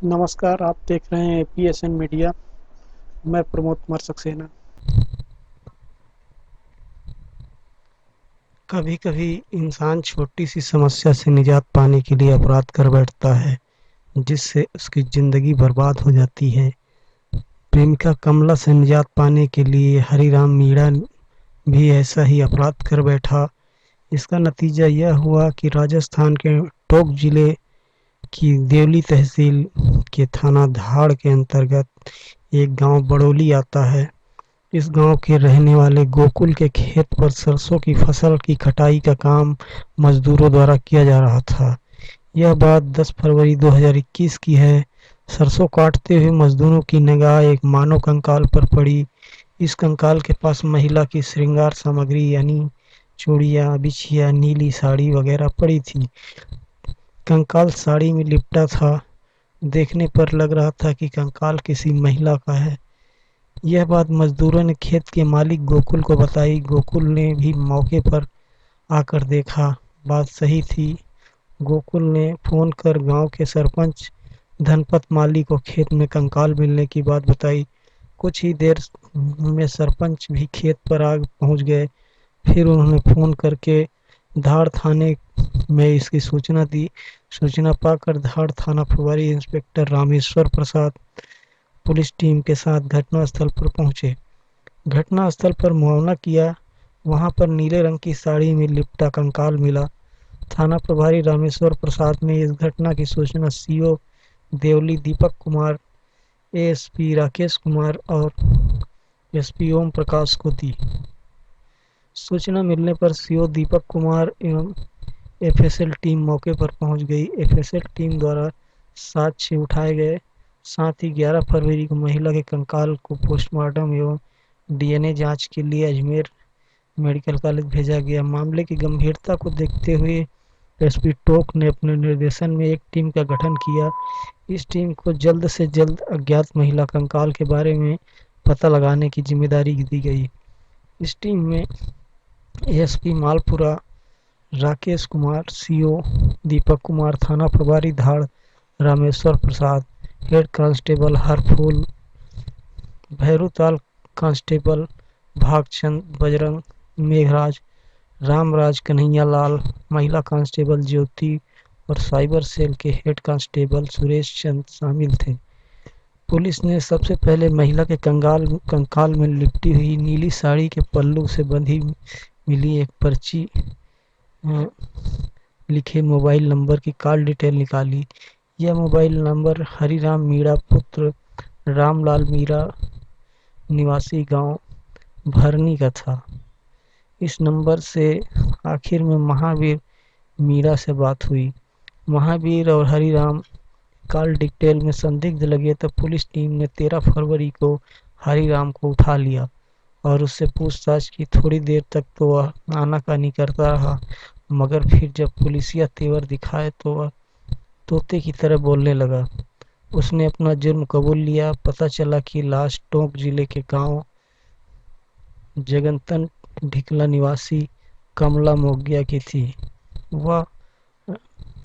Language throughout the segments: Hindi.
नमस्कार, आप देख रहे हैं पीएसएन मीडिया। मैं प्रमोद कुमार सक्सेना। कभी-कभी इंसान छोटी सी समस्या से निजात पाने के लिए अपराध कर बैठता है, जिससे उसकी ज़िंदगी बर्बाद हो जाती है। प्रेमिका कमला से निजात पाने के लिए हरिराम मीणा भी ऐसा ही अपराध कर बैठा। इसका नतीजा यह हुआ कि राजस्थान के टोंक जिले की देवली तहसील के थाना धाड़ के अंतर्गत एक गांव बड़ौली आता है। इस गांव के रहने वाले गोकुल के खेत पर सरसों की फसल की कटाई का काम मजदूरों द्वारा किया जा रहा था। यह बात 10 फरवरी 2021 की है। सरसों काटते हुए मजदूरों की निगाह एक मानव कंकाल पर पड़ी। इस कंकाल के पास महिला की श्रृंगार सामग्री यानी चूड़ियां, बिछिया, नीली साड़ी वगैरह पड़ी थी। कंकाल साड़ी में लिपटा था। देखने पर लग रहा था कि कंकाल किसी महिला का है। यह बात मजदूरों ने खेत के मालिक गोकुल को बताई। गोकुल ने भी मौके पर आकर देखा, बात सही थी। गोकुल ने फोन कर गांव के सरपंच धनपत माली को खेत में कंकाल मिलने की बात बताई। कुछ ही देर में सरपंच भी खेत पर आ पहुंच गए। फिर उन्होंने फोन करके धार थाने में इसकी सूचना दी। सूचना पाकर धार थाना प्रभारी inspector Rameshwar Prasad police team के साथ घटनास्थल पर पहुंचे। घटनास्थल पर मुआयना किया। वहां पर नीले रंग की साड़ी में लिपटा कंकाल मिला। थाना प्रभारी रामेश्वर प्रसाद ने इस घटना की सूचना सीओ देवली दीपक कुमार, एएसपी राकेश कुमार और एसपी ओम प्रकाश को दी। सूचना मिलने पर सीओ दीपक कुमार एवं एफएसएल टीम मौके पर पहुंच गई। एफएसएल टीम द्वारा साक्ष्य उठाए गए। साथ ही 11 फरवरी को महिला के कंकाल को पोस्टमार्टम एवं डीएनए जांच के लिए अजमेर मेडिकल कॉलेज भेजा गया। मामले की गंभीरता को देखते हुए एसपी टोक ने अपने निर्देशन में एक टीम का गठन किया। इस टीम को जल्द से जल्द अज्ञात महिला कंकाल के बारे में पता लगाने की जिम्मेदारी दी गई। इस टीम में एएसपी मालपुरा राकेश कुमार, सीओ दीपक कुमार, थाना प्रभारी Dhad Rameshwar Prasad, head constable Harphool, Bhairutal constable Bhagchand, Bajrang, Meghraj, Ramraj, Kanhaiya Lal, महिला कांस्टेबल ज्योति और साइबर सेल के हेड कांस्टेबल सुरेश चंद शामिल थे। पुलिस ने सबसे पहले महिला के कंकाल में लिपटी हुई नीली साड़ी के पल्लू से बंधी मिली एक पर्ची लिखे मोबाइल नंबर की कॉल डिटेल निकाली। यह मोबाइल नंबर हरिराम मीणा पुत्र रामलाल मीणा निवासी गांव भरनी का था। इस नंबर से आखिर में महावीर मीणा से बात हुई। महावीर और हरिराम कॉल डिटेल में संदिग्ध लगे तो पुलिस टीम ने 13 फरवरी को हरिराम को उठा लिया और उससे पूछताछ की। थोड़ी देर तक तो वह आनाकानी करता रहा, मगर फिर जब पुलिसिया तेवर दिखाए तो वह तोते की तरह बोलने लगा। उसने अपना जुर्म कबूल लिया। पता चला कि लाश टोंक जिले के गांव जगनतन ढिकला निवासी कमला मोगिया की थी। वह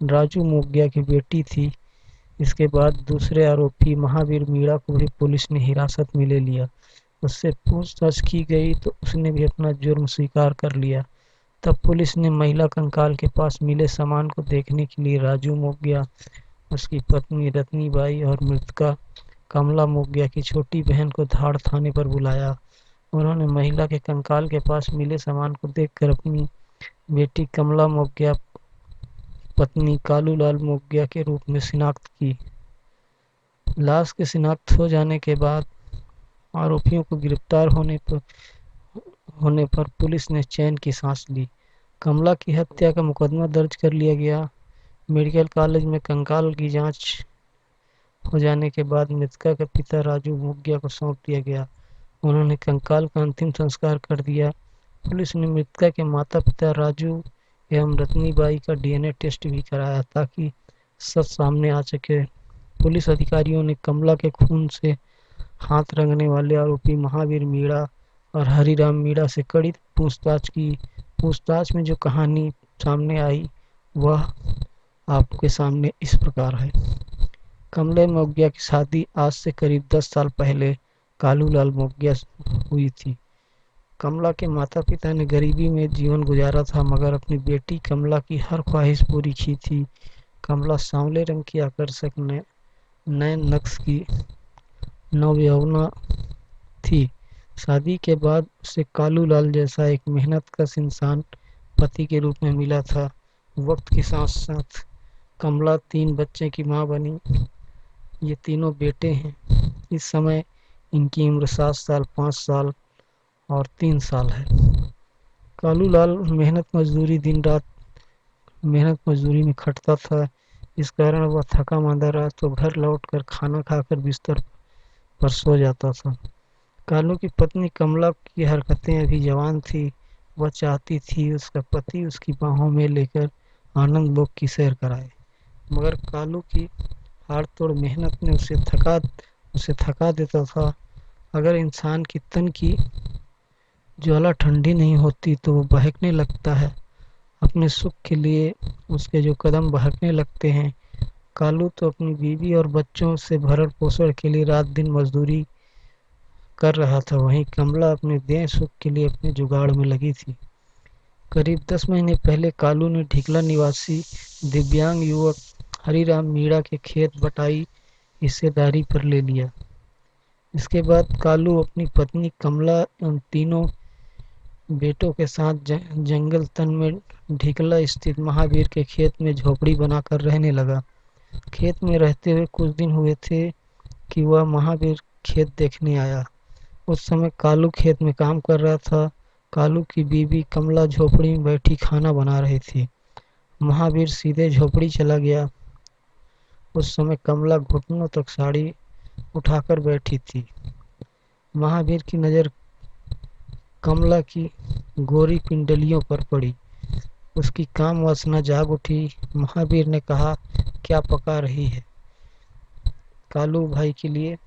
राजू मोगिया की बेटी थी। इसके बाद दूसरे आरोपी महावीर मीणा को भी पुलिस ने हिरासत में ले लिया। उससे पूछताछ की गई तो उसने भी अपना जुर्म स्वीकार कर लिया। तब पुलिस ने महिला कंकाल के पास मिले सामान को देखने के लिए राजू मोगिया, उसकी पत्नी रत्नीबाई और मृतका कमला मोगिया की छोटी बहन को धाड़ थाने पर बुलाया। उन्होंने महिला के कंकाल के पास मिले सामान को देखकर अपनी बेटी कमला मोगिया पत्नी कालूलाल मोगिया के रूप में शिनाख्त की। लाश के शिनाख्त हो जाने के बाद आरोपियों को गिरफ्तार होने पर पुलिस ने चैन की सांस ली। कमला की हत्या का मुकदमा दर्ज कर लिया गया। मेडिकल कॉलेज में कंकाल की जांच हो जाने के बाद मृतका के पिता राजू मोगिया को सौंप दिया गया। उन्होंने कंकाल का अंतिम संस्कार कर दिया। पुलिस ने मृतका के माता पिता राजू एवं रत्नीबाई का डीएनए टेस्ट भी कराया ताकि सच सामने आ सके। पुलिस अधिकारियों ने कमला के खून से हाथ रंगने वाले आरोपी महावीर मीणा और हरिराम मीणा से कड़ी पूछताछ की। पूछताछ में जो कहानी सामने आई वह आपके सामने इस प्रकार है। कमला मौर्य की शादी आज से करीब 10 साल पहले कालूलाल मौर्य हुई थी। कमला के माता पिता ने गरीबी में जीवन गुजारा था, मगर अपनी बेटी कमला की हर ख्वाहिश पूरी की थी। कमला सांवले रंग की आकर्षक नयन नक्श की नवयौवना थी। शादी के बाद उसे कालूलाल जैसा एक मेहनतकश इंसान पति के रूप में मिला था। वक्त के साथ साथ कमला 3 बच्चे की मां बनी। ये तीनों बेटे हैं। इस समय इनकी उम्र 7 साल, 5 साल और 3 साल है। कालूलाल दिन रात मेहनत मजदूरी में खटता था। इस कारण वह थका मांदा रहा तो घर लौटकर खाना खाकर बिस्तर पर सो जाता था। कालू की पत्नी कमला की हरकतें अभी जवान थी। वह चाहती थी उसका पति उसकी बाहों में लेकर आनंद लोक की सैर कराए, मगर कालू की हाड़ तोड़ मेहनत ने उसे थका देता था। अगर इंसान की तन की ज्वाला ठंडी नहीं होती तो वो बहकने लगता है। अपने सुख के लिए उसके जो कदम बहकने लगते हैं। कालू तो अपनी बीवी और बच्चों से भरण पोषण के लिए रात दिन मजदूरी कर रहा था, वहीं कमला अपने देह सुख के लिए अपने जुगाड़ में लगी थी। करीब 10 महीने पहले कालू ने ढिकला निवासी दिव्यांग युवक हरिराम मीणा के खेत बटाई हिस्सेदारी पर ले लिया। इसके बाद कालू अपनी पत्नी कमला एवं तीनों बेटों के साथ जंगल तन में ढिकला स्थित महावीर के खेत में झोपड़ी बनाकर रहने लगा। खेत में रहते हुए कुछ दिन हुए थे कि वह महावीर खेत देखने आया। उस समय कालू खेत में काम कर रहा था। कालू की बीवी कमला झोपड़ी में बैठी खाना बना रही थी। महावीर सीधे झोपड़ी चला गया। उस समय कमला घुटनों तक साड़ी उठाकर बैठी थी। महावीर की नज़र कमला की गोरी पिंडलियों पर पड़ी। उसकी काम वासना जाग उठी। महावीर ने कहा, क्या पका रही है? कालू भाई के लिए।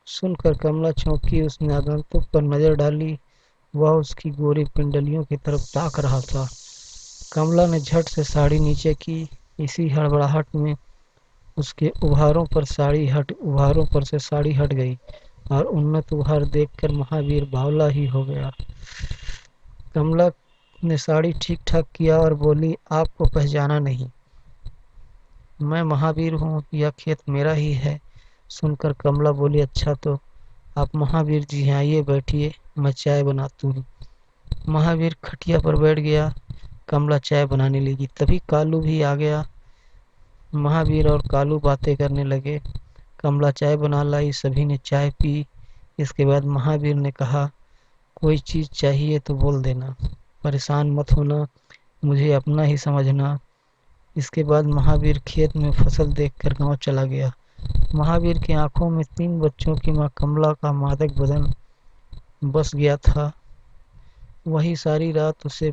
सुनकर कमला चौंकी। उसने आगंतुक पर नजर डाली। वह उसकी गोरी पिंडलियों की तरफ ताक रहा था। कमला ने झट से साड़ी नीचे की। इसी हड़बड़ाहट में उसके उभारों पर से साड़ी हट गई और उन्नत उभार देखकर महावीर बावला ही हो गया। कमला ने साड़ी ठीक ठाक किया और बोली, आपको पहचाना नहीं? मैं महावीर हूँ, यह खेत मेरा ही है। सुनकर कमला बोली, अच्छा तो आप महावीर जी हैं, आइए बैठिए, मैं चाय बनाती हूँ। महावीर खटिया पर बैठ गया। कमला चाय बनाने लगी। तभी कालू भी आ गया। महावीर और कालू बातें करने लगे। कमला चाय बना लाई। सभी ने चाय पी। इसके बाद महावीर ने कहा, कोई चीज़ चाहिए तो बोल देना, परेशान मत होना, मुझे अपना ही समझना। इसके बाद महावीर खेत में फसल देखकर गांव चला गया। महावीर की आंखों में 3 बच्चों की मां कमला का मादक बदन बस गया था। वही सारी रात उसे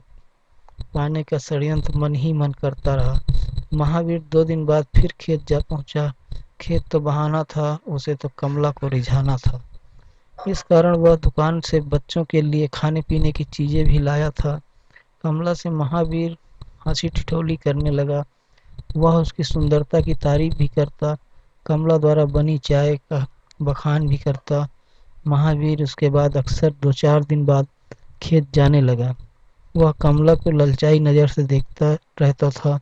पाने का षड्यंत्र मन ही मन करता रहा। महावीर 2 दिन बाद फिर खेत जा पहुंचा। खेत तो बहाना था, उसे तो कमला को रिझाना था। इस कारण वह दुकान से बच्चों के लिए खाने पीने की चीजें भी लाया था। कमला से महावीर हंसी ठिठोली करने लगा। वह उसकी सुंदरता की तारीफ भी करता। कमला द्वारा बनी चाय का बखान भी करता। महावीर उसके बाद अक्सर 2-4 दिन बाद खेत जाने लगा। वह कमला को ललचाई नजर से देखता रहता था।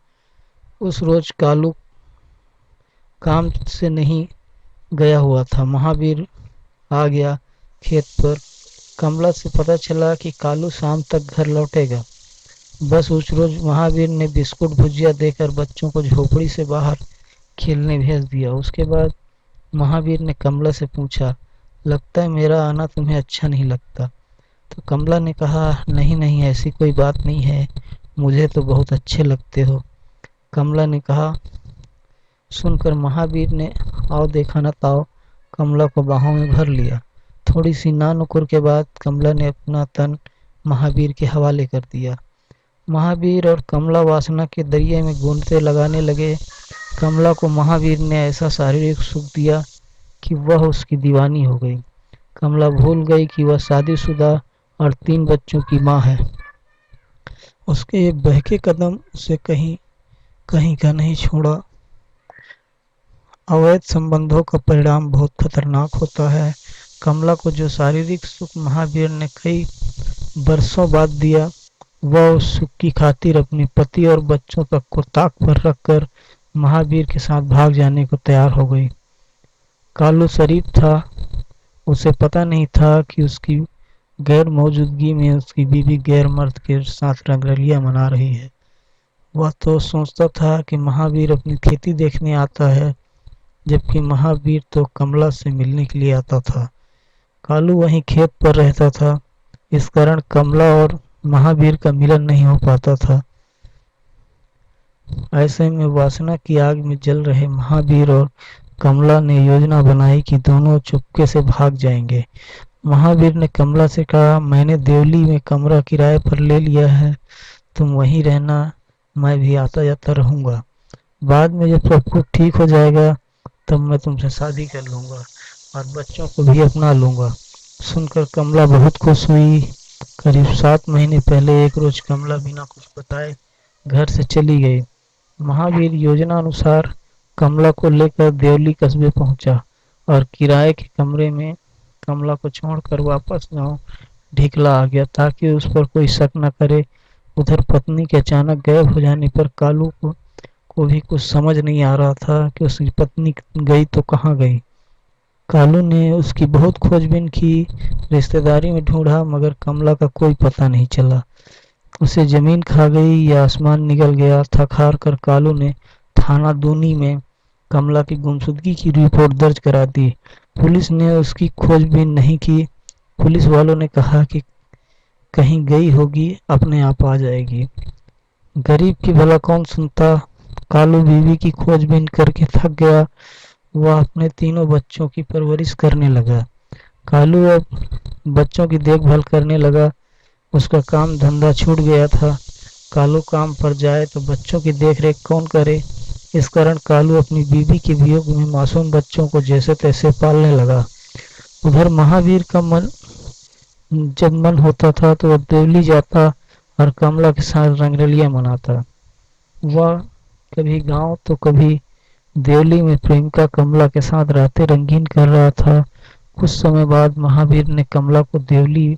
उस रोज कालू काम से नहीं गया हुआ था। महावीर आ गया खेत पर। कमला से पता चला कि कालू शाम तक घर लौटेगा। बस उस रोज महावीर ने बिस्कुट भुजिया देकर बच्चों को झोपड़ी से बाहर खेलने भेज दिया। उसके बाद महावीर ने कमला से पूछा, लगता है मेरा आना तुम्हें अच्छा नहीं लगता? तो कमला ने कहा, नहीं नहीं, ऐसी कोई बात नहीं है, मुझे तो बहुत अच्छे लगते हो। कमला ने कहा। सुनकर महावीर ने आओ देखा न ताओ कमला को बाहों में भर लिया। थोड़ी सी नानुकुर के बाद कमला ने अपना तन महावीर के हवाले कर दिया। महावीर और कमला वासना के दरिया में गोंदते लगाने लगे। कमला को महावीर ने ऐसा शारीरिक सुख दिया कि वह उसकी दीवानी हो गई। कमला भूल गई कि वह शादीशुदा और 3 बच्चों की मां है। उसके ये बहके कदम उसे कहीं कहीं का नहीं छोड़ा। अवैध संबंधों का परिणाम बहुत खतरनाक होता है। कमला को जो शारीरिक सुख महावीर ने कई बरसों बाद दिया, वह उस सुख की खातिर अपने पति और बच्चों तक को ताक पर रखकर महावीर के साथ भाग जाने को तैयार हो गई। कालू शरीफ था, उसे पता नहीं था कि उसकी गैर मौजूदगी में उसकी बीवी गैर मर्द के साथ रंगरलिया मना रही है। वह तो सोचता था कि महावीर अपनी खेती देखने आता है, जबकि महावीर तो कमला से मिलने के लिए आता था। कालू वहीं खेत पर रहता था, इस कारण कमला और महावीर का मिलन नहीं हो पाता था। ऐसे में वासना की आग में जल रहे महावीर और कमला ने योजना बनाई कि दोनों चुपके से भाग जाएंगे। महावीर ने कमला से कहा, मैंने देवली में कमरा किराए पर ले लिया है, तुम वहीं रहना, मैं भी आता जाता रहूंगा। बाद में जब सब कुछ ठीक हो जाएगा तब मैं तुमसे शादी कर लूंगा और बच्चों को भी अपना लूंगा। सुनकर कमला बहुत खुश हुई। करीब 7 महीने पहले एक रोज कमला बिना कुछ बताए घर से चली गई। महावीर योजना अनुसार कमला को लेकर देवली कस्बे पहुंचा और किराए के कमरे में कमला को छोड़कर वापस गांव ढिकला आ गया ताकि उस पर कोई शक न करे। उधर पत्नी के अचानक गायब हो जाने पर कालू को भी कुछ समझ नहीं आ रहा था कि उसकी पत्नी गई तो कहाँ गई। कालू ने उसकी बहुत खोजबीन की, रिश्तेदारी में ढूंढा, मगर कमला का कोई पता नहीं चला। उसे जमीन खा गई या आसमान निकल गया। थक हार कर कालू ने थाना दूनी में कमला की गुमशुदगी की रिपोर्ट दर्ज करा दी। पुलिस ने उसकी खोजबीन नहीं की। पुलिस वालों ने कहा कि कहीं गई होगी, अपने आप आ जाएगी। गरीब की भला कौन सुनता। कालू बीवी की खोजबीन करके थक गया। वह अपने तीनों बच्चों की परवरिश करने लगा। कालू अब बच्चों की देखभाल करने लगा। उसका काम धंधा छूट गया था। कालू काम पर जाए तो बच्चों की देखरेख कौन करे। इस कारण कालू अपनी बीवी के वियोग में मासूम बच्चों को जैसे तैसे पालने लगा। उधर महावीर का मन जब मन होता था तो वह देवली जाता और कमला के साथ रंगरलियां मनाता। वह कभी गांव तो कभी देवली में प्रेमिका कमला के साथ रातें रंगीन कर रहा था। कुछ समय बाद महावीर ने कमला को देवली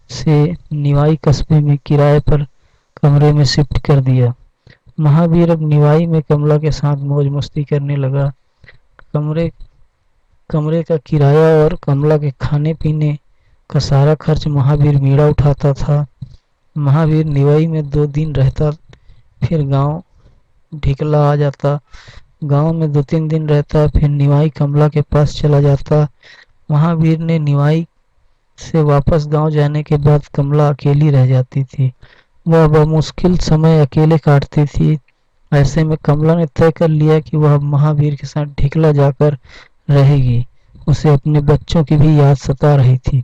से निवाई कस्बे में किराए पर कमरे में शिफ्ट कर दिया। महावीर अब निवाई में कमला के साथ मौज मस्ती करने लगा। कमरे कमरे का किराया और कमला के खाने पीने का सारा खर्च महावीर मीणा उठाता था। महावीर निवाई में 2 दिन रहता, फिर गांव ढिकला आ जाता। गांव में 2-3 दिन रहता, फिर निवाई कमला के पास चला जाता। महावीर ने निवाई से वापस गांव जाने के बाद कमला अकेली रह जाती थी। वह बमुश्किल समय अकेले काटती थी। ऐसे में कमला ने तय कर लिया कि वह महावीर के साथ ढिकला जाकर रहेगी। उसे अपने बच्चों की भी याद सता रही थी।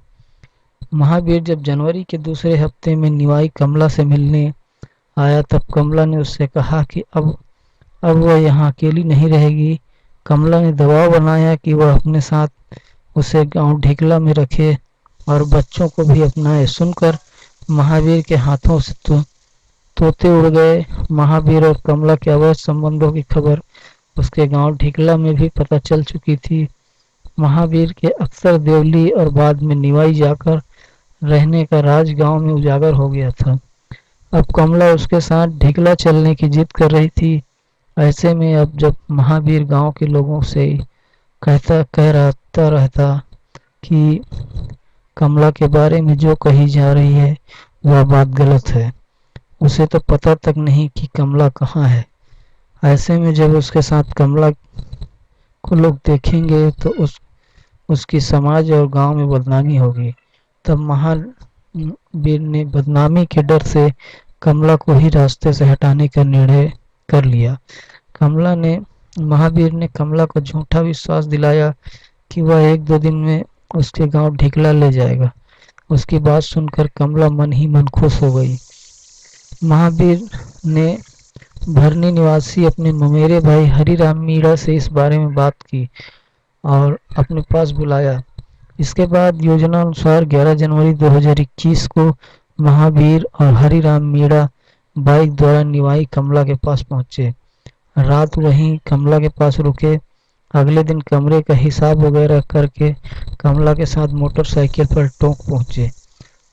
महावीर जब जनवरी के दूसरे हफ्ते में निवाई कमला से मिलने आया तब कमला ने उससे कहा कि अब वह यहाँ अकेली नहीं रहेगी। कमला ने दबाव बनाया कि वह अपने साथ उसे गांव ढिकला में रखे और बच्चों को भी अपनाए। सुनकर महावीर के हाथों से तोते उड़ गए। महावीर और कमला के अवैध संबंधों की खबर उसके गांव ढिकला में भी पता चल चुकी थी। महावीर के अक्सर देवली और बाद में निवाई जाकर रहने का राज गांव में उजागर हो गया था। अब कमला उसके साथ ढिकला चलने की जिद कर रही थी। ऐसे में अब जब महावीर गांव के लोगों से कह रहता कि कमला के बारे में जो कही जा रही है वह बात गलत है, उसे तो पता तक नहीं कि कमला कहाँ है। ऐसे में जब उसके साथ कमला को लोग देखेंगे तो उसकी समाज और गांव में बदनामी होगी। तब महावीर ने बदनामी के डर से कमला को ही रास्ते से हटाने का निर्णय कर लिया। महावीर ने कमला को झूठा विश्वास दिलाया कि वह 1-2 दिन में उसके गांव ढिकला ले जाएगा। उसकी बात सुनकर कमला मन ही मन खुश हो गई। महावीर ने भरनी निवासी अपने ममेरे भाई हरिराम मीणा से इस बारे में बात की और अपने पास बुलाया। इसके बाद योजना अनुसार 11 जनवरी 2021 को महावीर और हरिराम मीणा बाइक द्वारा निवाई कमला के पास पहुंचे। रात वहीं कमला के पास रुके। अगले दिन कमरे का हिसाब वगैरह करके कमला के साथ मोटरसाइकिल पर टोंक पहुंचे।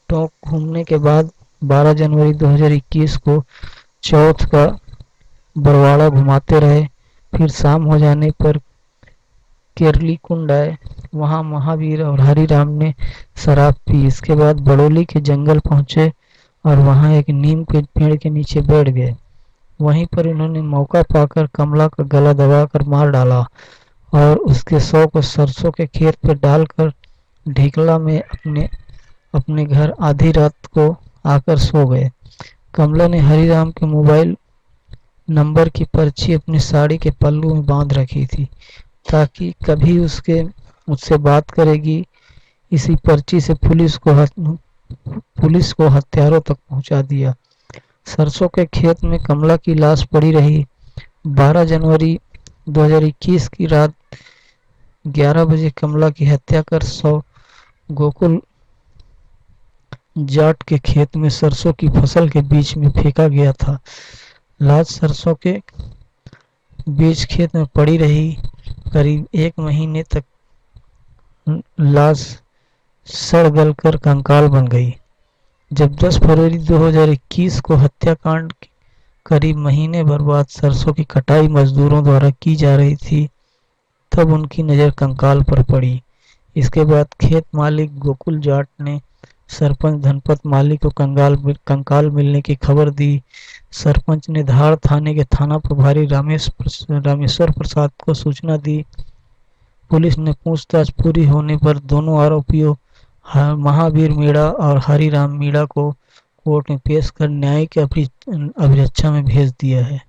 टोंक घूमने के बाद 12 जनवरी 2021 को चौथ का बरवाड़ा घुमाते रहे। फिर शाम हो जाने पर केरली कुंड आए। वहां महावीर और हरिराम ने शराब पी। इसके बाद बड़ोली के जंगल पहुंचे और वहां एक नीम के पेड़ के नीचे बैठ गए। वहीं पर इन्होंने मौका पाकर कमला का गला दबाकर मार डाला और उसके शव को सरसों के खेत पर डालकर ढीकला में अपने अपने घर आधी रात को आकर सो गए। कमला ने हरिराम के मोबाइल नंबर की पर्ची अपनी साड़ी के पल्लू में बांध रखी थी ताकि कभी उसके मुझसे बात करेगी। इसी पर्ची से पुलिस को हत्यारों तक पहुंचा दिया। सरसों के खेत में कमला की लाश पड़ी रही। 12 जनवरी 2021 की रात 11 बजे कमला की हत्या कर शव गोकुल जाट के खेत में सरसों की फसल के बीच में फेंका गया था। लाश सरसों के बीच खेत में पड़ी रही। करीब 1 महीने तक लाश सड़ गल कर कंकाल बन गई। जब 10 फरवरी 2021 को हत्याकांड करीब महीने भर बाद सरसों की कटाई मजदूरों द्वारा की जा रही थी, तब उनकी नज़र कंकाल पर पड़ी। इसके बाद खेत मालिक गोकुल जाट ने सरपंच धनपत माली को कंकाल मिलने की खबर दी। सरपंच ने धार थाने के थाना प्रभारी रामेश्वर प्रसाद को सूचना दी। पुलिस ने पूछताछ पूरी होने पर दोनों आरोपियों महावीर मीणा और हरिराम मीणा को कोर्ट में पेश कर न्यायिक अभिरक्षा में भेज दिया है।